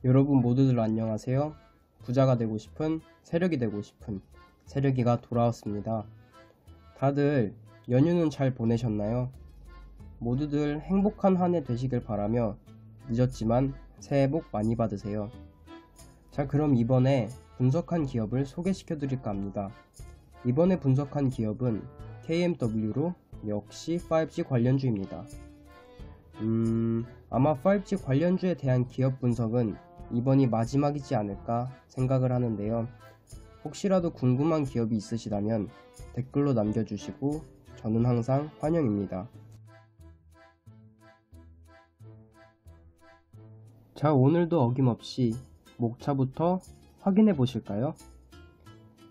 여러분 모두들 안녕하세요. 부자가 되고 싶은, 세력이 되고 싶은 세력이가 돌아왔습니다. 다들 연휴는 잘 보내셨나요? 모두들 행복한 한 해 되시길 바라며 늦었지만 새해 복 많이 받으세요. 자, 그럼 이번에 분석한 기업을 소개시켜 드릴까 합니다. 이번에 분석한 기업은 KMW로 역시 5G 관련주입니다. 아마 5G 관련주에 대한 기업 분석은 이번이 마지막이지 않을까 생각을 하는데요. 혹시라도 궁금한 기업이 있으시다면 댓글로 남겨주시고 저는 항상 환영입니다. 자, 오늘도 어김없이 목차부터 확인해 보실까요?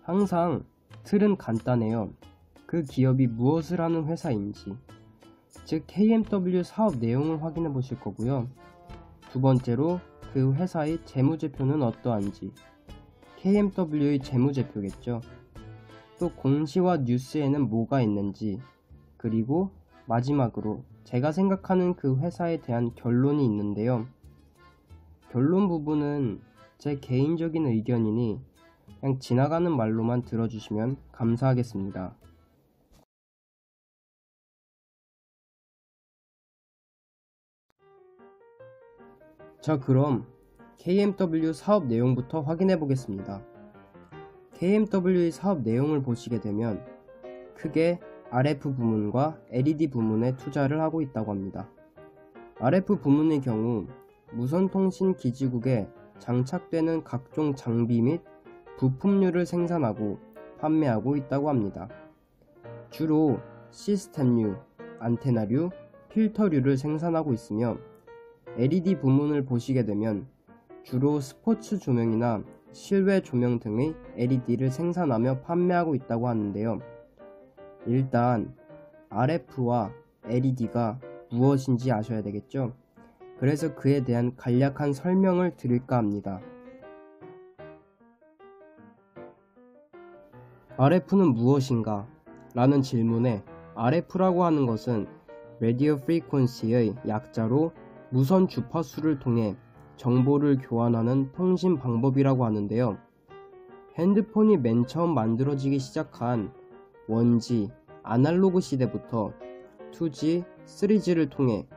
항상 틀은 간단해요. 그 기업이 무엇을 하는 회사인지, 즉 KMW 사업 내용을 확인해 보실 거고요. 두 번째로 그 회사의 재무제표는 어떠한지, KMW의 재무제표겠죠. 또 공시와 뉴스에는 뭐가 있는지, 그리고 마지막으로 제가 생각하는 그 회사에 대한 결론이 있는데요. 결론 부분은 제 개인적인 의견이니 그냥 지나가는 말로만 들어주시면 감사하겠습니다. 자, 그럼 KMW 사업 내용부터 확인해 보겠습니다. KMW의 사업 내용을 보시게 되면 크게 RF 부문과 LED 부문에 투자를 하고 있다고 합니다. RF 부문의 경우 무선통신 기지국에 장착되는 각종 장비 및 부품류를 생산하고 판매하고 있다고 합니다. 주로 시스템류, 안테나류, 필터류를 생산하고 있으며 LED 부문을 보시게 되면 주로 스포츠 조명이나 실외 조명 등의 LED를 생산하며 판매하고 있다고 하는데요. 일단 RF와 LED가 무엇인지 아셔야 되겠죠? 그래서 그에 대한 간략한 설명을 드릴까 합니다. RF는 무엇인가? 라는 질문에 RF라고 하는 것은 Radio Frequency의 약자로 무선 주파수를 통해 정보를 교환하는 통신 방법이라고 하는데요. 핸드폰이 맨 처음 만들어지기 시작한 1G, 아날로그 시대부터 2G, 3G를 통해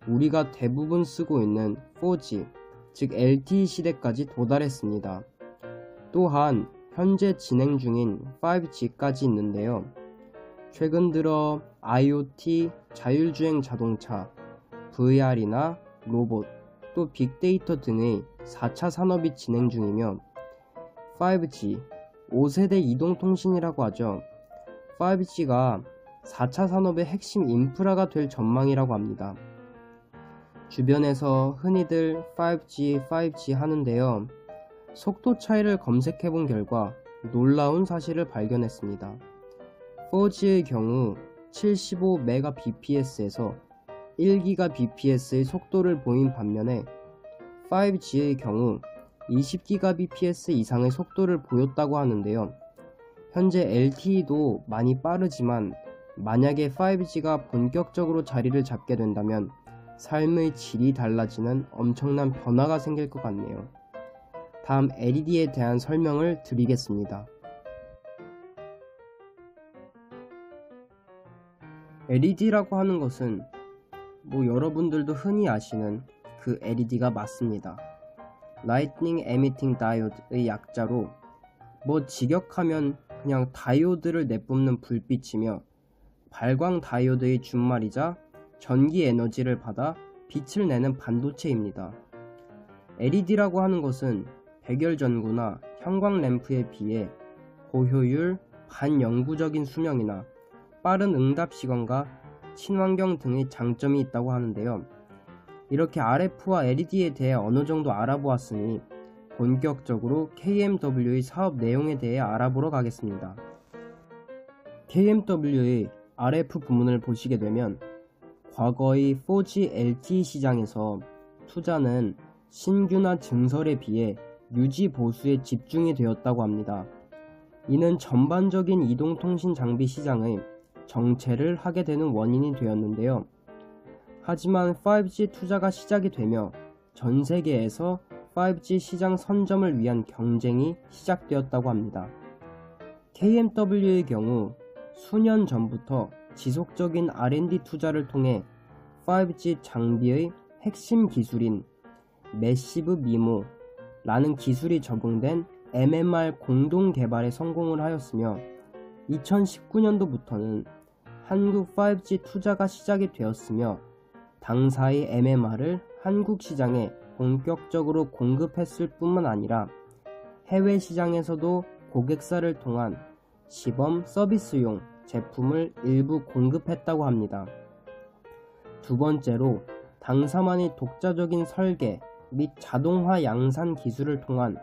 우리가 대부분 쓰고 있는 4G, 즉 LTE 시대까지 도달했습니다. 또한 현재 진행 중인 5G까지 있는데요. 최근 들어 IoT, 자율주행 자동차, VR이나 로봇, 또 빅데이터 등의 4차 산업이 진행 중이며 5G, 5세대 이동통신이라고 하죠. 5G가 4차 산업의 핵심 인프라가 될 전망이라고 합니다. 주변에서 흔히들 5G 하는데요. 속도 차이를 검색해 본 결과 놀라운 사실을 발견했습니다. 4G의 경우 75Mbps에서 1GBps의 속도를 보인 반면에 5G의 경우 20GBps 이상의 속도를 보였다고 하는데요. 현재 LTE도 많이 빠르지만 만약에 5G가 본격적으로 자리를 잡게 된다면 삶의 질이 달라지는 엄청난 변화가 생길 것 같네요. 다음 LED에 대한 설명을 드리겠습니다. LED라고 하는 것은 여러분들도 흔히 아시는 그 LED가 맞습니다. Lightning Emitting Diode의 약자로 직역하면 그냥 다이오드를 내뿜는 불빛이며 발광 다이오드의 준말이자 전기 에너지를 받아 빛을 내는 반도체입니다. LED라고 하는 것은 백열전구나 형광 램프에 비해 고효율, 반영구적인 수명이나 빠른 응답 시간과 친환경 등의 장점이 있다고 하는데요. 이렇게 RF와 LED에 대해 어느 정도 알아보았으니 본격적으로 KMW의 사업 내용에 대해 알아보러 가겠습니다. KMW의 RF 부문을 보시게 되면 과거의 4G LTE 시장에서 투자는 신규나 증설에 비해 유지 보수에 집중이 되었다고 합니다. 이는 전반적인 이동통신 장비 시장의 정체를 하게 되는 원인이 되었는데요. 하지만 5G 투자가 시작이 되며 전 세계에서 5G 시장 선점을 위한 경쟁이 시작되었다고 합니다. KMW의 경우 수년 전부터 지속적인 R&D 투자를 통해 5G 장비의 핵심 기술인 매시브 미모라는 기술이 적용된 MMR 공동 개발에 성공을 하였으며 2019년도부터는 한국 5G 투자가 시작이 되었으며 당사의 MMR을 한국 시장에 본격적으로 공급했을 뿐만 아니라 해외 시장에서도 고객사를 통한 시범 서비스용 제품을 일부 공급했다고 합니다. 두 번째로 당사만의 독자적인 설계 및 자동화 양산 기술을 통한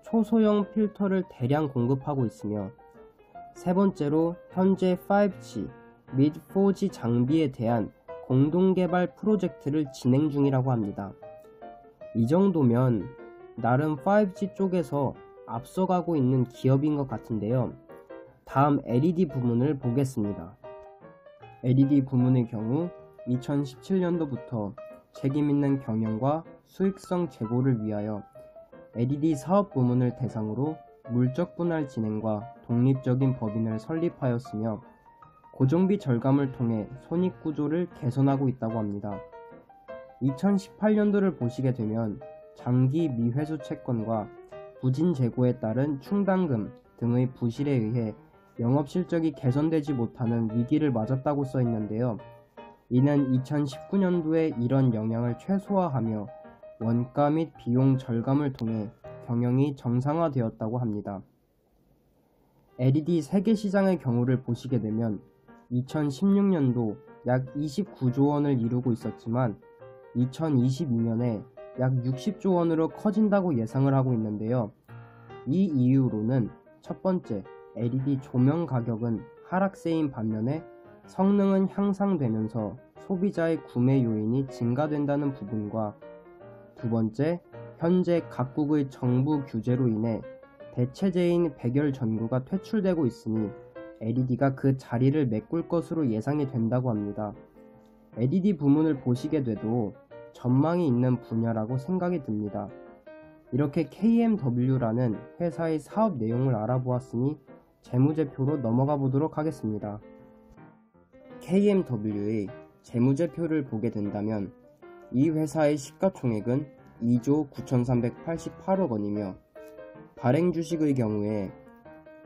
초소형 필터를 대량 공급하고 있으며 세 번째로 현재 5G 및 4G 장비에 대한 공동개발 프로젝트를 진행 중이라고 합니다. 이 정도면 나름 5G 쪽에서 앞서가고 있는 기업인 것 같은데요. 다음 LED 부문을 보겠습니다. LED 부문의 경우 2017년도부터 책임있는 경영과 수익성 제고를 위하여 LED 사업 부문을 대상으로 물적 분할 진행과 독립적인 법인을 설립하였으며 고정비 절감을 통해 손익구조를 개선하고 있다고 합니다. 2018년도를 보시게 되면 장기 미회수 채권과 부진 재고에 따른 충당금 등의 부실에 의해 영업실적이 개선되지 못하는 위기를 맞았다고 써 있는데요. 이는 2019년도에 이런 영향을 최소화하며 원가 및 비용 절감을 통해 경영이 정상화되었다고 합니다. LED 세계 시장의 경우를 보시게 되면 2016년도 약 29조 원을 이루고 있었지만 2022년에 약 60조 원으로 커진다고 예상을 하고 있는데요. 이 이유로는 첫 번째, LED 조명 가격은 하락세인 반면에 성능은 향상되면서 소비자의 구매 요인이 증가된다는 부분과 두 번째, 현재 각국의 정부 규제로 인해 대체제인 백열 전구가 퇴출되고 있으니 LED가 그 자리를 메꿀 것으로 예상이 된다고 합니다. LED 부문을 보시게 돼도 전망이 있는 분야라고 생각이 듭니다. 이렇게 KMW라는 회사의 사업 내용을 알아보았으니 재무제표로 넘어가 보도록 하겠습니다. KMW의 재무제표를 보게 된다면 이 회사의 시가총액은 2조 9,388억 원이며 발행주식의 경우에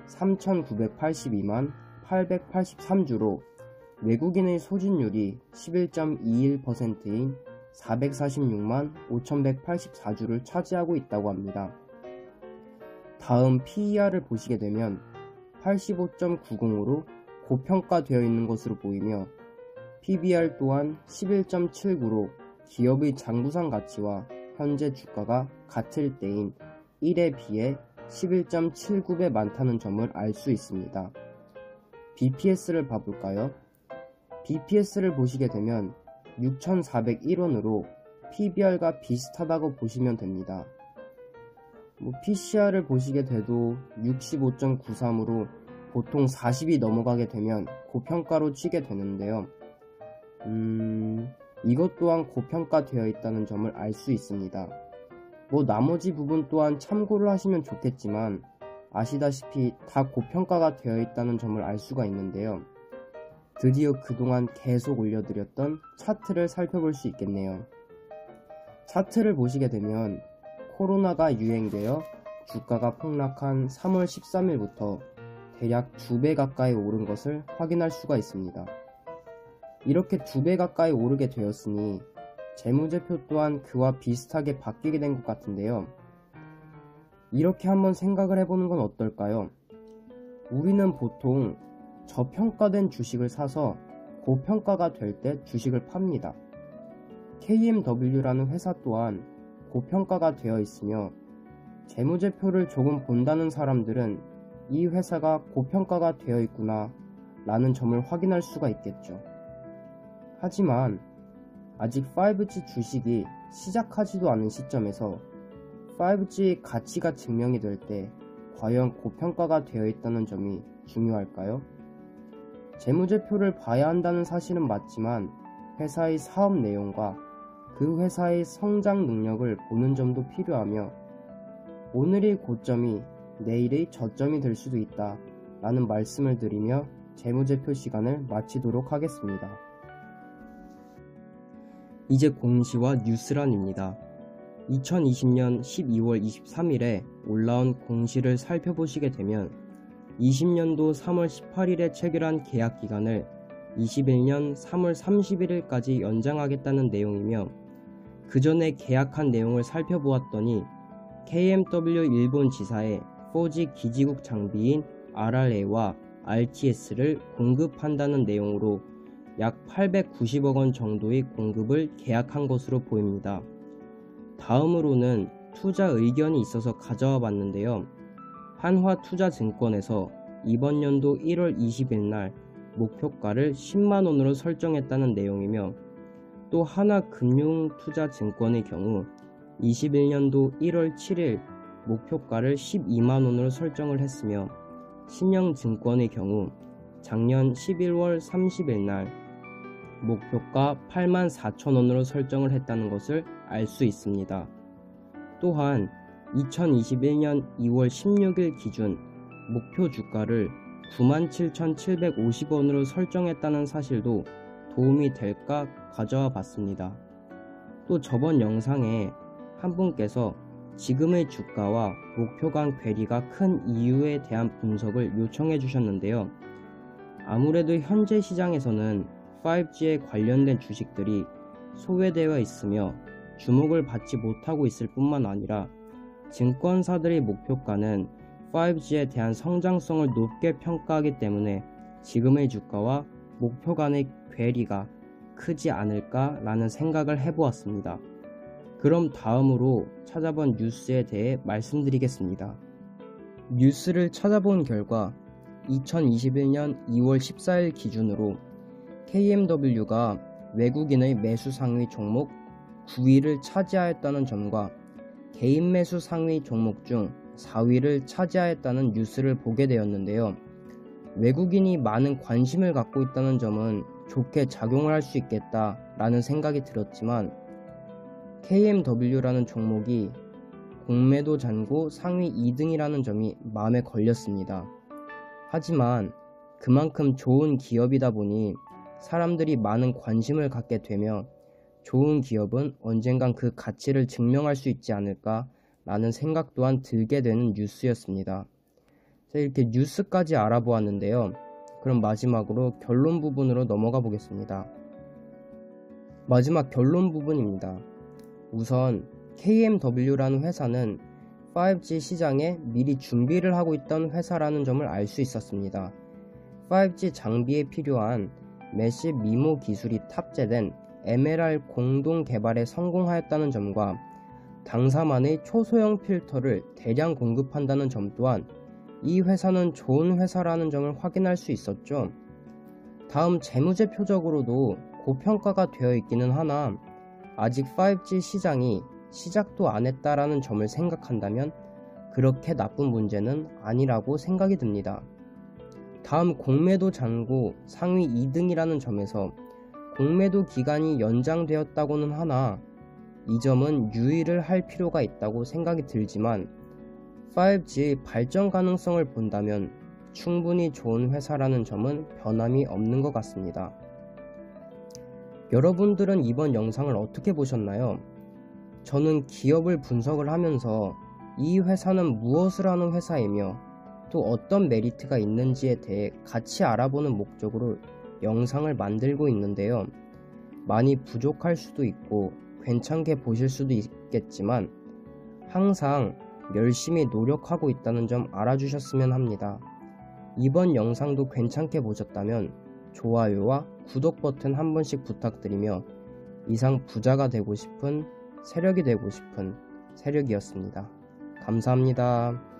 3,982만 883주로 외국인의 소진율이 11.21%인 446만 5,184주를 차지하고 있다고 합니다. 다음 PER을 보시게 되면 85.90으로 고평가되어 있는 것으로 보이며 PBR 또한 11.79로 기업의 장부상 가치와 현재 주가가 같을 때인 1에 비해 11.79배 많다는 점을 알 수 있습니다. BPS를 봐볼까요? BPS를 보시게 되면 6,401원으로 PBR과 비슷하다고 보시면 됩니다. PCR을 보시게 돼도 65.93으로 보통 40이 넘어가게 되면 고평가로 치게 되는데요. 이것 또한 고평가되어 있다는 점을 알 수 있습니다. 나머지 부분 또한 참고를 하시면 좋겠지만 아시다시피 다 고평가가 되어 있다는 점을 알 수가 있는데요. 드디어 그동안 계속 올려드렸던 차트를 살펴볼 수 있겠네요. 차트를 보시게 되면 코로나가 유행되어 주가가 폭락한 3월 13일부터 대략 2배 가까이 오른 것을 확인할 수가 있습니다. 이렇게 2배 가까이 오르게 되었으니 재무제표 또한 그와 비슷하게 바뀌게 된 것 같은데요. 이렇게 한번 생각을 해보는 건 어떨까요? 우리는 보통 저평가된 주식을 사서 고평가가 될 때 주식을 팝니다. KMW라는 회사 또한 고평가가 되어 있으며 재무제표를 조금 본다는 사람들은 이 회사가 고평가가 되어 있구나 라는 점을 확인할 수가 있겠죠. 하지만 아직 5G 주식이 시작하지도 않은 시점에서 5G의 가치가 증명이 될 때 과연 고평가가 되어 있다는 점이 중요할까요? 재무제표를 봐야 한다는 사실은 맞지만 회사의 사업 내용과 그 회사의 성장 능력을 보는 점도 필요하며 오늘의 고점이 내일의 저점이 될 수도 있다 라는 말씀을 드리며 재무제표 시간을 마치도록 하겠습니다. 이제 공시와 뉴스란입니다. 2020년 12월 23일에 올라온 공시를 살펴보시게 되면 20년도 3월 18일에 체결한 계약 기간을 21년 3월 31일까지 연장하겠다는 내용이며 그 전에 계약한 내용을 살펴보았더니 KMW 일본 지사에 4G 기지국 장비인 RRA와 RTS를 공급한다는 내용으로 약 890억 원 정도의 공급을 계약한 것으로 보입니다. 다음으로는 투자 의견이 있어서 가져와 봤는데요. 한화투자증권에서 이번 연도 1월 20일 날 목표가를 10만원으로 설정했다는 내용이며 또 하나금융투자증권의 경우 21년도 1월 7일 목표가를 12만원으로 설정을 했으며 신영증권의 경우 작년 11월 30일 날 목표가 84,000원으로 설정을 했다는 것을 알 수 있습니다. 또한 2021년 2월 16일 기준 목표 주가를 97,750원으로 설정했다는 사실도 도움이 될까 가져와 봤습니다. 또 저번 영상에 한 분께서 지금의 주가와 목표 간 괴리가 큰 이유에 대한 분석을 요청해 주셨는데요. 아무래도 현재 시장에서는 5G에 관련된 주식들이 소외되어 있으며 주목을 받지 못하고 있을 뿐만 아니라 증권사들의 목표가는 5G에 대한 성장성을 높게 평가하기 때문에 지금의 주가와 목표 간의 괴리가 크지 않을까라는 생각을 해보았습니다. 그럼 다음으로 찾아본 뉴스에 대해 말씀드리겠습니다. 뉴스를 찾아본 결과 2021년 2월 14일 기준으로 KMW가 외국인의 매수 상위 종목 9위를 차지하였다는 점과 개인 매수 상위 종목 중 4위를 차지하였다는 뉴스를 보게 되었는데요. 외국인이 많은 관심을 갖고 있다는 점은 좋게 작용을 할 수 있겠다라는 생각이 들었지만 KMW라는 종목이 공매도 잔고 상위 2등이라는 점이 마음에 걸렸습니다. 하지만 그만큼 좋은 기업이다 보니 사람들이 많은 관심을 갖게 되며 좋은 기업은 언젠간 그 가치를 증명할 수 있지 않을까 라는 생각 또한 들게 되는 뉴스였습니다. 자, 이렇게 뉴스까지 알아보았는데요. 그럼 마지막으로 결론 부분으로 넘어가 보겠습니다. 마지막 결론 부분입니다. 우선 KMW라는 회사는 5G 시장에 미리 준비를 하고 있던 회사라는 점을 알 수 있었습니다. 5G 장비에 필요한 매시 미모 기술이 탑재된 MLR 공동 개발에 성공하였다는 점과 당사만의 초소형 필터를 대량 공급한다는 점 또한 이 회사는 좋은 회사라는 점을 확인할 수 있었죠. 다음 재무제표적으로도 고평가가 되어 있기는 하나 아직 5G 시장이 시작도 안 했다라는 점을 생각한다면 그렇게 나쁜 문제는 아니라고 생각이 듭니다. 다음 공매도 잔고 상위 2등이라는 점에서 공매도 기간이 연장되었다고는 하나 이 점은 유의를 할 필요가 있다고 생각이 들지만 5G 발전 가능성을 본다면 충분히 좋은 회사라는 점은 변함이 없는 것 같습니다. 여러분들은 이번 영상을 어떻게 보셨나요? 저는 기업을 분석을 하면서 이 회사는 무엇을 하는 회사이며 또 어떤 메리트가 있는지에 대해 같이 알아보는 목적으로 영상을 만들고 있는데요. 많이 부족할 수도 있고 괜찮게 보실 수도 있겠지만 항상 열심히 노력하고 있다는 점 알아주셨으면 합니다. 이번 영상도 괜찮게 보셨다면 좋아요와 구독 버튼 한 번씩 부탁드리며 이상 부자가 되고 싶은 세력이 되고 싶은 세력이었습니다. 감사합니다.